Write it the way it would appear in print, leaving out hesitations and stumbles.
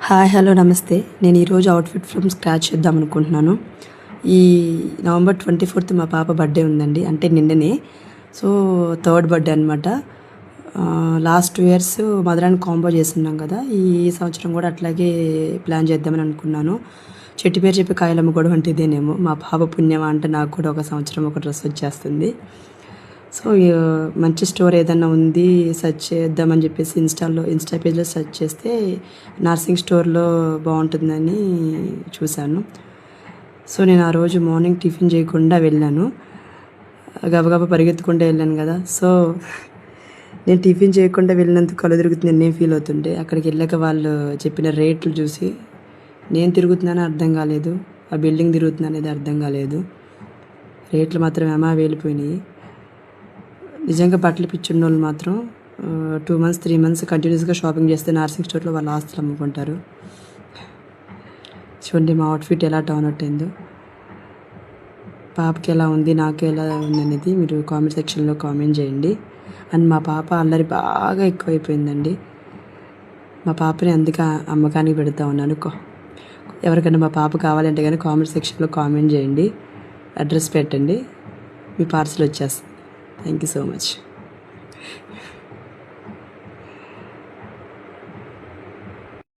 Hi hello నమస్తే. నేను ఈరోజు అవుట్ఫిట్ ఫ్రమ్ స్క్రాచ్ చేద్దాం అనుకుంటున్నాను. ఈ నవంబర్ 24th మా పాప బర్త్డే ఉందండి, అంటే నిన్ననే. సో థర్డ్ బర్త్డే అనమాట. లాస్ట్ 2 years మదరాన్ని కాంబో చేస్తున్నాం కదా, ఈ సంవత్సరం కూడా అట్లాగే ప్లాన్ చేద్దామని అనుకున్నాను. చెట్టు పేరు చెప్పి కాయలు అమ్ముకోవడం అంటే ఇదేనేమో, మా పాప పుణ్యమా అంటే నాకు కూడా ఒక సంవత్సరం ఒక డ్రెస్ వచ్చేస్తుంది. సో మంచి స్టోర్ ఏదన్నా ఉంది సెర్చ్ చేద్దామని చెప్పేసి ఇన్స్టా పేజ్లో సెర్చ్ చేస్తే నర్సింగ్ స్టోర్లో బాగుంటుందని చూశాను. సో నేను ఆ రోజు మార్నింగ్ టిఫిన్ చేయకుండా వెళ్ళాను, గబగబా పరిగెత్తుకుంటూ వెళ్ళాను కదా. సో నేను టిఫిన్ చేయకుండా వెళ్ళినందుకు కళ్ళు తిరుగుతుంది నేను ఫీల్ అవుతుంటే, అక్కడికి వెళ్ళాక వాళ్ళు చెప్పిన రేట్లు చూసి నేను తిరుగుతున్నానో అర్థం కాలేదు, ఆ బిల్డింగ్ తిరుగుతున్నా అనేది అర్థం కాలేదు. రేట్లు మాత్రం వెళ్ళిపోయినాయి. నిజంగా బట్టలు పిచ్చున్న వాళ్ళు మాత్రం 2 months 3 months కంటిన్యూస్గా షాపింగ్ చేస్తే నర్సింగ్ స్టోర్లో వాళ్ళ ఆస్తులు అమ్ముకుంటారు. చూడండి మా అవుట్ఫిట్ ఎలా టర్న్ అవుట్ అయిందో. పాపకి ఎలా ఉంది, నాకు ఎలా ఉంది అనేది మీరు కామెంట్ సెక్షన్లో కామెంట్ చేయండి. అండ్ మా పాప అల్లరి బాగా ఎక్కువైపోయిందండి. మా పాపని అందుకే అమ్మకానికి పెడతా ఉన్నాను. ఎవరికైనా మా పాప కావాలంటే కానీ కామెంట్ సెక్షన్లో కామెంట్ చేయండి, అడ్రస్ పెట్టండి, మీ పార్సల్ వచ్చేస్తుంది. Thank you so much.